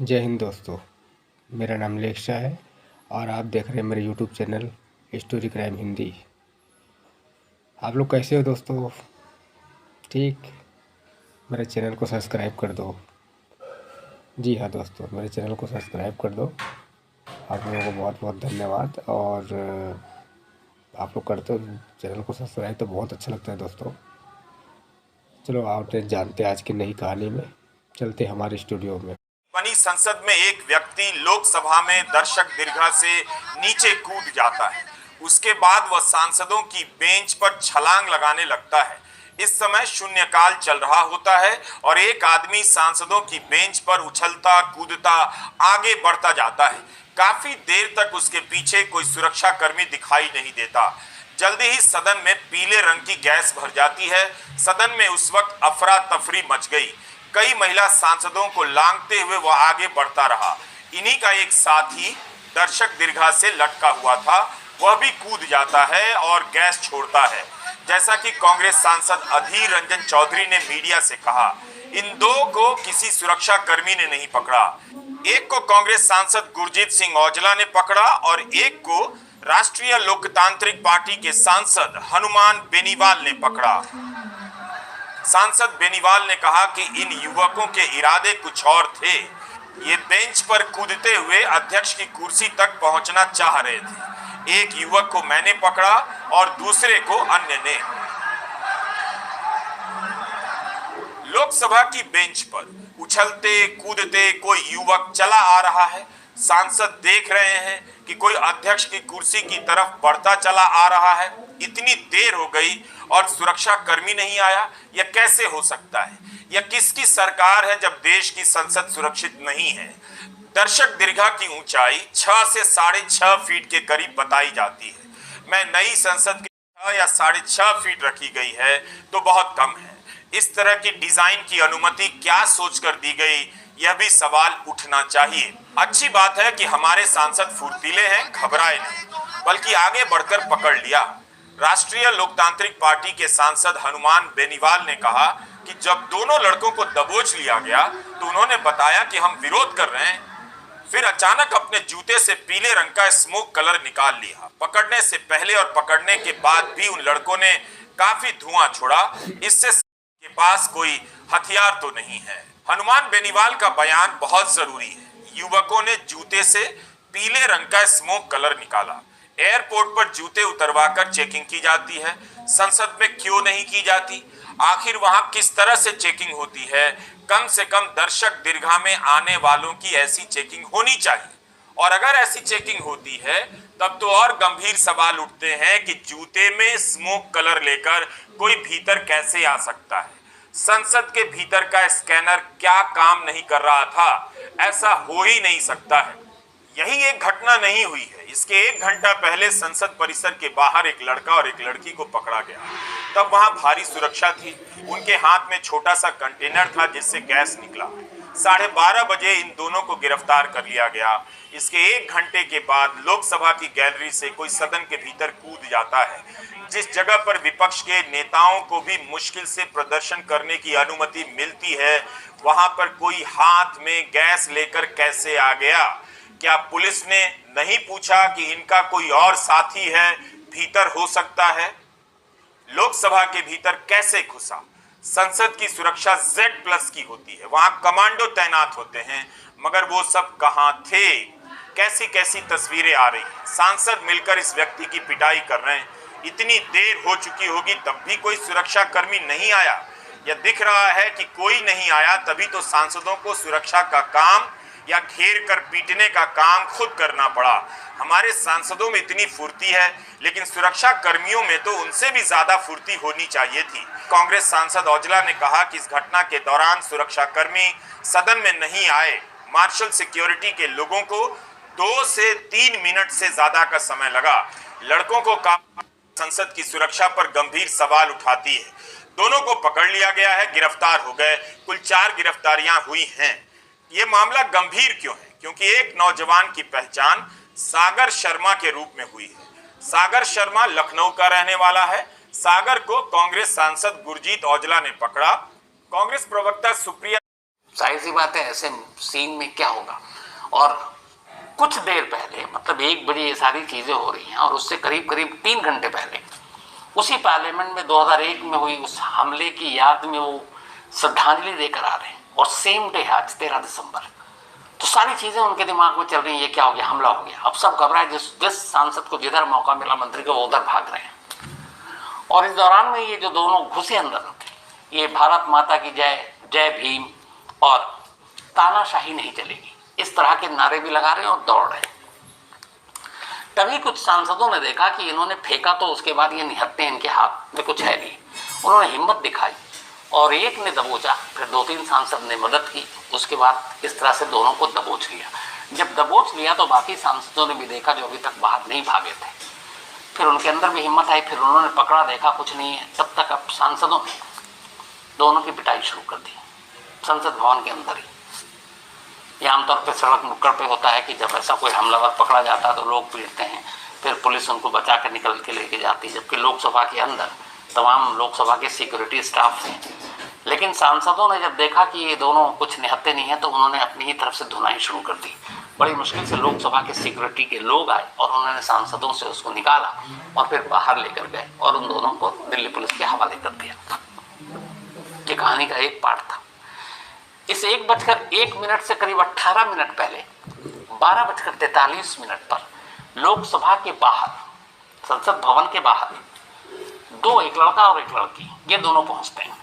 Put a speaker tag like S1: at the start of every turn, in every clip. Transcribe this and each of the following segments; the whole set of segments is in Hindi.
S1: जय हिंद दोस्तों। मेरा नाम लेख शाह है और आप देख रहे हैं मेरे YouTube channel story crime Hindi. आप लोग कैसे हो दोस्तों? ठीक, मेरे चैनल को सब्सक्राइब कर दो। जी हाँ दोस्तों, मेरे चैनल को सब्सक्राइब कर दो। आप लोगों को बहुत बहुत धन्यवाद। और आप लोग करते हो चैनल को सब्सक्राइब तो बहुत अच्छा लगता है दोस्तों। चलो आप जानते हैं आज की नई कहानी में। चलते हमारे स्टूडियो में।
S2: बनी संसद में एक व्यक्ति लोकसभा में दर्शक दीर्घा से नीचे कूद जाता है। उसके बाद वह सांसदों की बेंच पर छलांग लगाने लगता है। इस समय शून्यकाल चल रहा होता है और एक आदमी सांसदों की बेंच पर उछलता कूदता आगे बढ़ता जाता है। काफी देर तक उसके पीछे कोई सुरक्षा कर्मी दिखाई नहीं देता। जल्दी ही सदन में पीले रंग की गैस भर जाती है। सदन में उस वक्त अफरा तफरी मच गई। कई महिला सांसदों को लांघते हुए वह आगे बढ़ता रहा। इन्हीं का एक साथी दर्शक दीर्घा से लटका हुआ था, वह भी कूद जाता है और गैस छोड़ता है। जैसा कि कांग्रेस सांसद अधीर रंजन चौधरी ने मीडिया से कहा, इन दो को किसी सुरक्षा कर्मी ने नहीं पकड़ा। एक को कांग्रेस सांसद गुरजीत सिंह औजला ने पकड़ा और एक को राष्ट्रीय लोकतांत्रिक पार्टी के सांसद हनुमान बेनीवाल ने पकड़ा। सांसद बेनीवाल ने कहा कि इन युवकों के इरादे कुछ और थे। ये बेंच पर कूदते हुए अध्यक्ष की कुर्सी तक पहुंचना चाह रहे थे। एक युवक को मैंने पकड़ा और दूसरे को अन्य ने। लोकसभा की बेंच पर उछलते कूदते कोई युवक चला आ रहा है। सांसद देख रहे हैं कि कोई अध्यक्ष की कुर्सी की तरफ बढ़ता चला आ रहा है। इतनी देर हो गई और सुरक्षा कर्मी नहीं आया। यह कैसे हो सकता है? यह किसकी सरकार है जब देश की संसद सुरक्षित नहीं है? दर्शक दीर्घा की ऊंचाई 6 से 6.5 फीट के करीब बताई जाती है। मैं नई संसद के 6 या 6.5 फीट रखी गई है तो बहुत कम है। इस तरह की डिजाइन की अनुमति क्या सोचकर दी गई, यह भी सवाल उठना चाहिए। अच्छी बात है कि हमारे सांसद फुर्तीले हैं, घबराए नहीं, बल्कि आगे बढ़कर पकड़ लिया। राष्ट्रीय लोकतांत्रिक पार्टी के सांसद हनुमान बेनीवाल ने कहा कि जब दोनों लड़कों को दबोच लिया गया तो उन्होंने बताया कि हम विरोध कर रहे हैं। फिर अचानक अपने जूते से पीले रंग का स्मोक कलर निकाल लिया। पकड़ने से पहले और पकड़ने के बाद भी उन लड़कों ने काफी धुआं छोड़ा। इससे के पास कोई हथियार तो नहीं है। हनुमान बेनीवाल का बयान बहुत जरूरी है। युवकों ने जूते से पीले रंग का स्मोक कलर निकाला। एयरपोर्ट पर जूते उतरवाकर चेकिंग की जाती है, संसद में क्यों नहीं की जाती? आखिर वहां किस तरह से चेकिंग होती है? कम से कम दर्शक दीर्घा में आने वालों की ऐसी चेकिंग होनी चाहिए। और अगर ऐसी चेकिंग होती है तब तो और गंभीर सवाल उठते हैं कि जूते में स्मोक कलर लेकर कोई भीतर कैसे आ सकता है? संसद के भीतर का स्कैनर क्या काम नहीं कर रहा था? ऐसा हो ही नहीं सकता है। यही एक घटना नहीं हुई है। इसके 1 घंटा पहले संसद परिसर के बाहर एक लड़का और एक लड़की को पकड़ा गया। तब वहां भारी सुरक्षा थी। उनके हाथ में छोटा सा कंटेनर था जिससे गैस निकला। 12:30 बजे इन दोनों को गिरफ्तार कर लिया गया। इसके 1 घंटे के बाद लोकसभा की गैलरी से कोई सदन के भीतर कूद जाता है। जिस जगह पर विपक्ष के नेताओं को भी मुश्किल से प्रदर्शन करने की अनुमति मिलती है, वहां पर कोई हाथ में गैस लेकर कैसे आ गया? क्या पुलिस ने नहीं पूछा कि इनका कोई और साथी है, भीतर हो सकता है? लोकसभा के भीतर कैसे घुसा? संसद की सुरक्षा Z+ की होती है, वहां कमांडो तैनात होते हैं, मगर वो सब कहां थे? कैसी कैसी तस्वीरें आ रही हैं। सांसद मिलकर इस व्यक्ति की पिटाई कर रहे हैं। इतनी देर हो चुकी होगी तब भी कोई सुरक्षा कर्मी नहीं आया। यह दिख रहा है कि कोई नहीं आया, तभी तो सांसदों को सुरक्षा का काम या घेर कर पीटने का काम खुद करना पड़ा। हमारे सांसदों में इतनी फुर्ती है, लेकिन सुरक्षा कर्मियों में तो उनसे भी ज्यादा फुर्ती होनी चाहिए थी। कांग्रेस सांसद औजला ने कहा कि इस घटना के दौरान सुरक्षा कर्मी सदन में नहीं आए। मार्शल सिक्योरिटी के लोगों को 2 से 3 मिनट से ज्यादा का समय लगा। लड़कों को संसद की सुरक्षा पर गंभीर सवाल उठाती है। दोनों को पकड़ लिया गया है, गिरफ्तार हो गए। कुल 4 गिरफ्तारियां हुई हैं। ये मामला गंभीर क्यों है? क्योंकि एक नौजवान की पहचान सागर शर्मा के रूप में हुई है। सागर शर्मा लखनऊ का रहने वाला है। सागर को कांग्रेस सांसद गुरजीत औजला ने पकड़ा। कांग्रेस प्रवक्ता सुप्रिया
S3: जाहिर सी बात है ऐसे सीन में क्या होगा। और कुछ देर पहले, मतलब 1 बजे ये सारी चीजें हो रही हैं, और उससे करीब करीब 3 घंटे पहले उसी पार्लियामेंट में 2001 में हुई उस हमले की याद में वो श्रद्धांजलि देकर आ रहे हैं, और सेम डे आज 13 दिसंबर। तो सारी चीजें उनके दिमाग में चल रही हैं, ये क्या हो गया, हमला हो गया। अब सब घबराए, जिस सांसद को जिधर मौका मिला मंत्री को, वो उधर भाग रहे हैं। और इस दौरान में ये जो दोनों घुसे अंदर, ये भारत माता की जय, जय भीम और तानाशाही नहीं चलेगी, इस तरह के नारे भी लगा रहे हैं और दौड़ रहे हैं। तभी कुछ सांसदों ने देखा कि इन्होंने फेंका तो उसके बाद ये निहत्ते, इनके हाथ में कुछ है नहीं। उन्होंने हिम्मत दिखाई और एक ने दबोचा, फिर 2-3 सांसद ने मदद की, उसके बाद इस तरह से दोनों को दबोच लिया। जब दबोच लिया तो बाकी सांसदों ने भी देखा जो अभी तक बाहर नहीं भागे थे, फिर उनके अंदर भी हिम्मत आई, फिर उन्होंने पकड़ा, देखा कुछ नहीं है। तब तक अब सांसदों ने दोनों की पिटाई शुरू कर दी संसद भवन के अंदर ही। ये आमतौर पर सड़क नुक्कड़ पे होता है कि जब ऐसा कोई हमलावर पकड़ा जाता है तो लोग पीटते हैं, फिर पुलिस उनको बचा कर निकल के लेके जाती है, जबकि लोकसभा के अंदर तमाम लोकसभा के सिक्योरिटी स्टाफ थे। लेकिन सांसदों ने जब देखा कि ये दोनों कुछ निहत्ते नहीं हैं, तो उन्होंने अपनी ही तरफ से धुनाई शुरू कर दी। बड़ी मुश्किल से लोकसभा के सिक्योरिटी के लोग आए और उन्होंने सांसदों से उसको निकाला और फिर बाहर लेकर गए और उन दोनों को दिल्ली पुलिस के हवाले कर दिया। ये कहानी का एक पार्ट था। इस 1:01 से करीब 18 मिनट पहले 12:43 पर लोकसभा के बाहर, संसद भवन के बाहर दो, एक लड़का और एक लड़की, ये दोनों पहुंचते हैं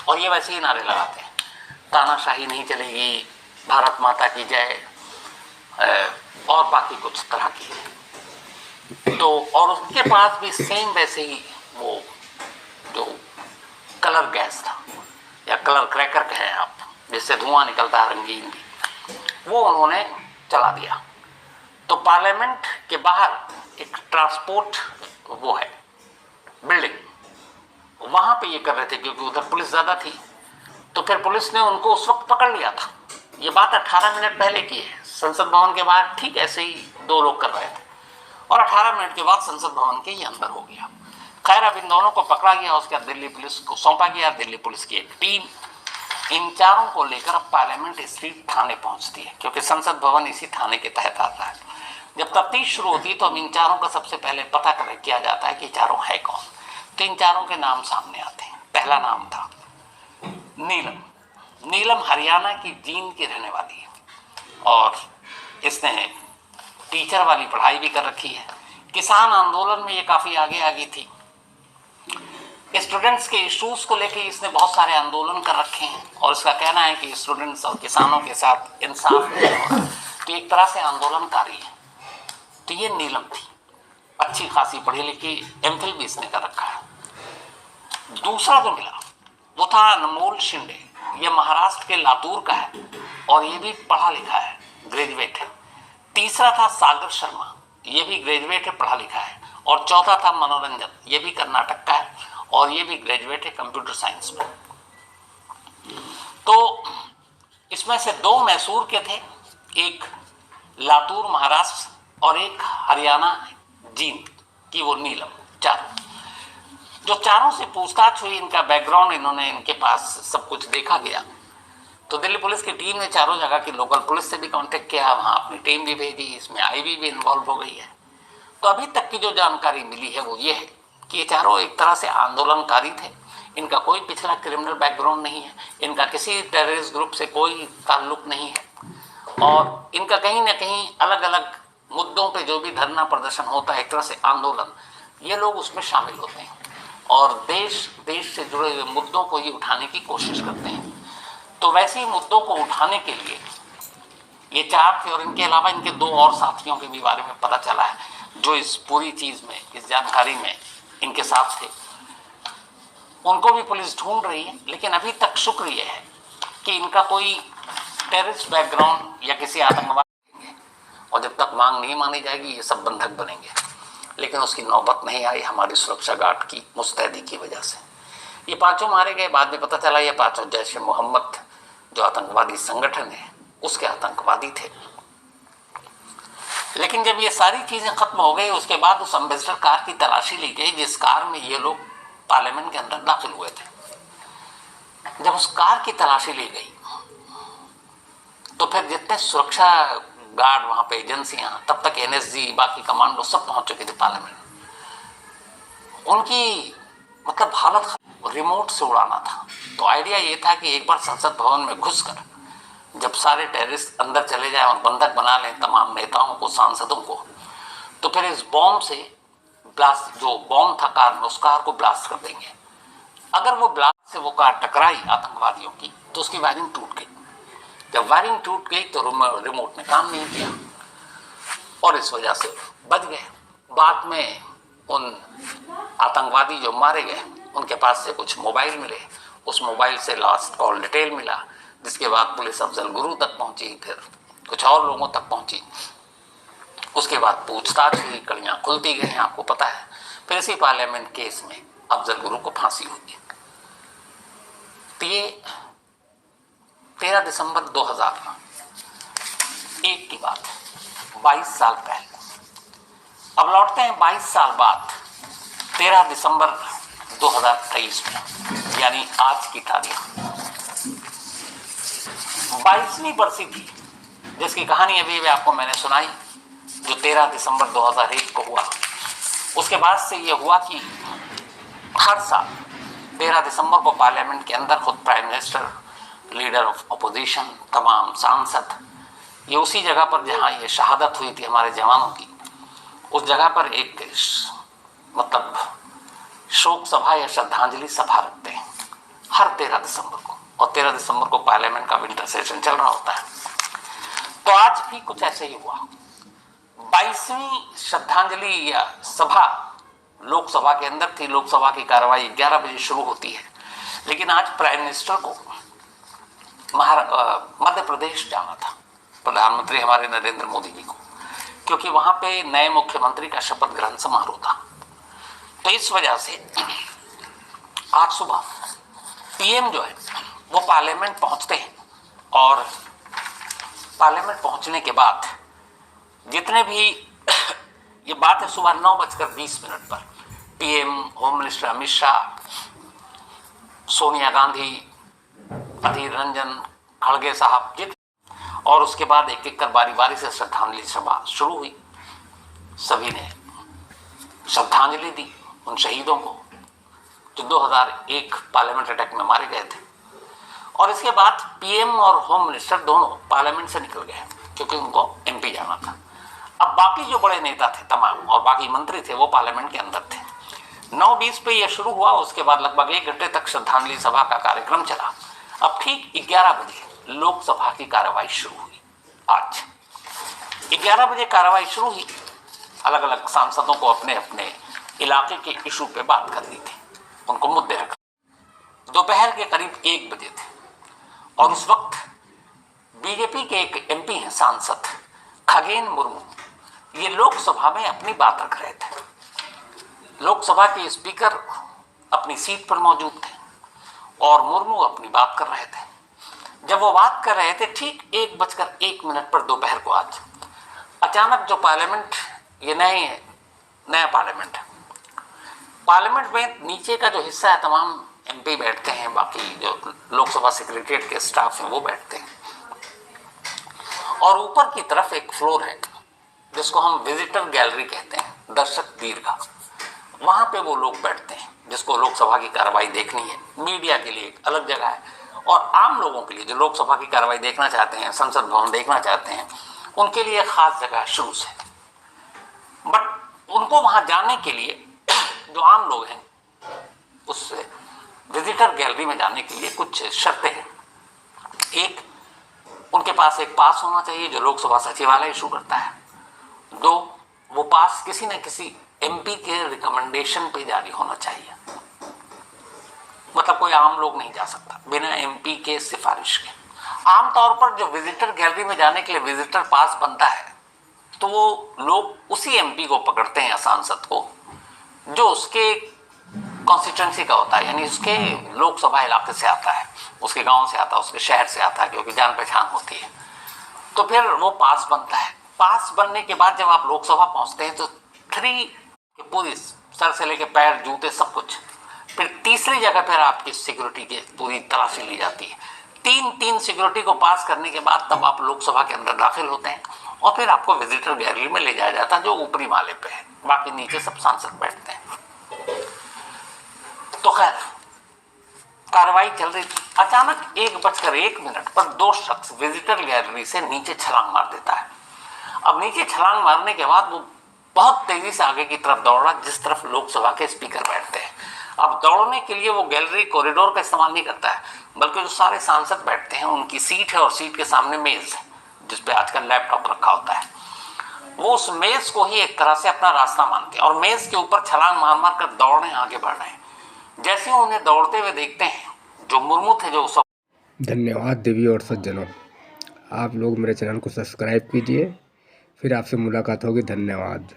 S3: और ये वैसे ही नारे लगाते हैं, तानाशाही नहीं चलेगी, भारत माता की जय, और बाकी कुछ तरह की। तो और उसके पास भी सेम वैसे ही वो जो कलर गैस था या कलर क्रैकर कहें आप, जिससे धुआं निकलता है रंगीन भी, वो उन्होंने चला दिया। तो पार्लियामेंट के बाहर एक ट्रांसपोर्ट वो है बिल्डिंग, वहां पे ये कर रहे थे क्योंकि उधर पुलिस ज्यादा थी। तो फिर पुलिस ने उनको उस वक्त पकड़ लिया था। ये बात 18 मिनट पहले की है। संसद भवन के बाहर ठीक ऐसे ही दो लोग कर रहे थे और 18 मिनट के बाद संसद भवन के ही अंदर हो गया। खैर, अब इन दोनों को पकड़ा गया, उसके बाद दिल्ली पुलिस को सौंपा गया। दिल्ली पुलिस की एक टीम इन चारों को लेकर अब पार्लियामेंट स्ट्रीट थाने पहुंचती है, क्योंकि संसद भवन इसी थाने के तहत आता है। जब तफ्तीश शुरू होती है तो अब इन चारों का सबसे पहले पता किया जाता है कि चारों है कौन। तो इन चारों के नाम सामने आते हैं। पहला नाम था नीलम। नीलम हरियाणा की जींद की रहने वाली है और इसने टीचर वाली पढ़ाई भी कर रखी है। किसान आंदोलन में ये काफी आगे थी। स्टूडेंट्स के इश्यूज को लेकर इसने बहुत सारे आंदोलन कर रखे हैं और इसका कहना है कि स्टूडेंट्स और किसानों के साथ इंसाफ नहीं हो रहा। तो एक तरह से आंदोलनकारी है। तो ये नीलम थी, अच्छी खासी पढ़ी लिखी, एमफिल भी इसने कर रखा है। दूसरा जो मिला वो था अनमोल शिंदे। ये महाराष्ट्र के लातूर का है और ये भी पढ़ा लिखा है, ग्रेजुएट है। तीसरा था सागर शर्मा, ये भी ग्रेजुएट है, पढ़ा लिखा है। और चौथा था मनोरंजन, ये भी कर्नाटक का है और ये भी ग्रेजुएट है कंप्यूटर साइंस में। तो इसमें से दो मैसूर के थे, एक लातूर महाराष्ट्र और एक हरियाणा जींद की वो नीलम। चारों जो चारों से पूछताछ हुई, इनका बैकग्राउंड इन्होंने, इनके पास सब कुछ देखा गया। तो दिल्ली पुलिस की टीम ने चारों जगह की लोकल पुलिस से भी कांटेक्ट किया, वहाँ अपनी टीम भी भेजी, इसमें आईबी भी इन्वॉल्व हो गई है। तो अभी तक की जो जानकारी मिली है वो ये है कि ये चारों एक तरह से आंदोलनकारी थे। इनका कोई पिछला क्रिमिनल बैकग्राउंड नहीं है, इनका किसी टेररिस्ट ग्रुप से कोई ताल्लुक नहीं है और इनका कहीं ना कहीं अलग अलग मुद्दों पे जो भी धरना प्रदर्शन होता है, एक तरह से आंदोलन, ये लोग उसमें शामिल होते हैं और देश से जुड़े हुए मुद्दों को ही उठाने की कोशिश करते हैं। तो वैसे ही मुद्दों को उठाने के लिए ये चार थे और इनके अलावा इनके दो और साथियों के भी बारे में पता चला है जो इस पूरी चीज में, इस जानकारी में इनके साथ थे। उनको भी पुलिस ढूंढ रही है, लेकिन अभी तक शुक्र यह है कि इनका कोई टेररिस्ट बैकग्राउंड या किसी आतंकवाद, और जब तक मांग नहीं मानी जाएगी ये सब बंधक बनेंगे। लेकिन उसकी नौबत नहीं आई हमारी सुरक्षा गार्ड की मुस्तैदी की वजह से। ये पांचों मारे गए। बाद में पता चला ये पांचों जैश ए मोहम्मद जो आतंकवादी संगठन है उसके आतंकवादी थे। लेकिन जब ये सारी चीजें खत्म हो गई उसके बाद उस एम्बेसडर कार की तलाशी ली गई जिस कार में ये लोग पार्लियामेंट के अंदर दाखिल हुए थे। जब उस कार की तलाशी ली गई तो फिर जितने सुरक्षा गार्ड वहाँ पे एजेंसियाँ, तब तक एनएसजी बाकी कमांडो सब पहुँच चुके थे पार्लियामेंट। उनकी मतलब हालत रिमोट से उड़ाना था। तो आइडिया ये था कि एक बार संसद भवन में घुसकर जब सारे टेररिस्ट अंदर चले जाएं और बंधक बना लें तमाम नेताओं को, सांसदों को, तो फिर इस बॉम्ब से ब्लास्ट, जो बॉम्ब था कार में, उस कार को ब्लास्ट कर देंगे। अगर वो ब्लास्ट से वो कार टकराई आतंकवादियों की तो उसकी वायरिंग टूट गई। जब वायरिंग टूट गई तो रिमोट ने काम नहीं किया और इस वजह से बच गए। बाद में उन आतंकवादी जो मारे गए उनके पास से कुछ मोबाइल मिले, उस मोबाइल से लास्ट कॉल डिटेल मिला, जिसके बाद पुलिस अफजल गुरु तक पहुंची, फिर कुछ और लोगों तक पहुंची। उसके बाद पूछताछ हुई, कड़ियाँ खुलती गई, आपको पता है। फिर इसी पार्लियामेंट केस में अफजल गुरु को फांसी हुई। तो ये 13 दिसंबर 2001 की बात है, 22 साल पहले। अब लौटते हैं 22 साल बाद 13 दिसंबर 2023 में, यानी आज की तारीख 22वीं बरसी थी, जिसकी कहानी अभी भी आपको मैंने सुनाई, जो 13 दिसंबर 2001 को हुआ। उसके बाद से ये हुआ कि हर साल 13 दिसंबर को पार्लियामेंट के अंदर खुद prime minister, leader of opposition, तमाम सांसद, ये उसी जगह पर जहाँ ये शहादत हुई थी हमारे जवानों की, उस जगह पर एक मतलब शोक सभा या श्रद्धांजलि सभा रखते हैं हर 13 दिसंबर को। और 13 दिसंबर को पार्लियामेंट का विंटर सेशन चल रहा होता है। तो आज भी कुछ ऐसे ही हुआ। 22वीं श्रद्धांजलि या सभा लोकसभा के अंदर थी। लोकसभा की कार्रवाई 11 बजे शुरू होती है, लेकिन आज प्राइम मिनिस्टर को मध्य प्रदेश जाना था, प्रधानमंत्री हमारे नरेंद्र मोदी जी को, क्योंकि वहां पे नए मुख्यमंत्री का शपथ ग्रहण समारोह था। तो इस वजह से आज सुबह पीएम जो है वो पार्लियामेंट पहुंचते हैं और पार्लियामेंट पहुंचने के बाद जितने भी ये बात है सुबह 9:20 पर PM, home minister Amit Shah, Sonia Gandhi, Adhir Ranjan, खड़गे साहब, और उसके बाद एक एक कर बारी बारी से श्रद्धांजलि सभा शुरू हुई। सभी ने श्रद्धांजलि दी उन शहीदों को जो 2001 पार्लियामेंट अटैक में मारे गए थे। और इसके बाद पीएम और होम मिनिस्टर दोनों पार्लियामेंट से निकल गए क्योंकि उनको एमपी जाना था। अब बाकी जो बड़े नेता थे तमाम और बाकी मंत्री थे वो पार्लियामेंट के अंदर थे। 9:20 पे यह शुरू हुआ। उसके बाद लगभग 1 घंटे तक श्रद्धांजलि सभा का कार्यक्रम चला। अब ठीक 11 बजे लोकसभा की कार्रवाई शुरू हुई। आज 11 बजे कार्रवाई शुरू हुई। अलग अलग सांसदों को अपने अपने इलाके के इशू पे बात करनी थी, उनको मुद्दे रख। दोपहर के करीब 1 बजे थे और उस वक्त बीजेपी के एक एमपी हैं, सांसद खगेन मुर्मू, ये लोकसभा में अपनी बात रख रहे थे। लोकसभा के स्पीकर अपनी सीट पर मौजूद थे और मुर्मू अपनी बात कर रहे थे। जब वो बात कर रहे थे ठीक 1:01 पर दोपहर को आज अचानक जो पार्लियामेंट, ये नया पार्लियामेंट में नीचे का जो हिस्सा है तमाम एमपी बैठते हैं, बाकी जो लोकसभा सेक्रेटरीट के स्टाफ हैं वो बैठते हैं, और ऊपर की तरफ एक फ्लोर है जिसको हम विजिटर गैलरी कहते हैं, दर्शक दीर्घा, वहां पे वो लोग बैठते हैं जिसको लोकसभा की कार्रवाई देखनी है। मीडिया के लिए एक अलग जगह है और आम लोगों के लिए जो लोकसभा की कार्रवाई देखना चाहते हैं, संसद भवन देखना चाहते हैं, उनके लिए खास जगह शुरू से। बट उनको वहां जाने के लिए जो आम लोग हैं उस विजिटर गैलरी में जाने के लिए कुछ शर्तें हैं। एक, उनके पास एक पास होना चाहिए जो लोकसभा सचिवालय इशू करता है। 2, वो पास किसी न किसी एमपी के रिकमेंडेशन पे जारी होना चाहिए, मतलब कोई आम लोग नहीं जा सकता बिना एमपी के सिफारिश के। आमतौर पर जो विजिटर गैलरी में जाने के लिए विजिटर पास बनता है तो वो लोग उसी एमपी को पकड़ते हैं या सांसद को जो उसके कॉन्स्टिट्यूंसी का होता है, यानी उसके लोकसभा इलाके से आता है, उसके गांव से आता है, उसके शहर से आता है, क्योंकि जान पहचान होती है। तो फिर वो पास बनता है। पास बनने के बाद जब आप लोकसभा पहुंचते हैं तो 3 पूरी सर से लेके पैर, जूते, सब कुछ। फिर तीसरी जगह पर आपकी सिक्योरिटी की पूरी तलाशी ली जाती है। तीन सिक्योरिटी को पास करने के बाद तब आप लोकसभा के अंदर दाखिल होते हैं और फिर आपको विजिटर गैलरी में ले जाया जाता है जो ऊपरी माले पे है, बाकी नीचे सब सांसद बैठते हैं। तो खैर कार्रवाई चल रही थी, अचानक 1:01 पर 2 शख्स विजिटर गैलरी से नीचे छलांग मार देता है। अब नीचे छलांग मारने के बाद वो बहुत तेजी से आगे की तरफ दौड़ा जिस तरफ लोकसभा के स्पीकर बैठते हैं। अब दौड़ने के लिए वो गैलरी कॉरिडोर का इस्तेमाल नहीं करता है, बल्कि जो सारे सांसद बैठते हैं उनकी सीट है और सीट के सामने मेज है जिसपे आजकल लैपटॉप रखा होता है, वो उस मेज को ही एक तरह से अपना रास्ता मानते हैं और मेज के ऊपर छलांग मार मार कर दौड़ रहे हैं, आगे बढ़ रहे हैं। जैसे उन्हें दौड़ते हुए देखते हैं, जो मुर्मू थे जो उस
S1: धन्यवाद देवी और सज्जनों, आप लोग मेरे चैनल को सब्सक्राइब कीजिए। फिर आपसे मुलाकात होगी। धन्यवाद।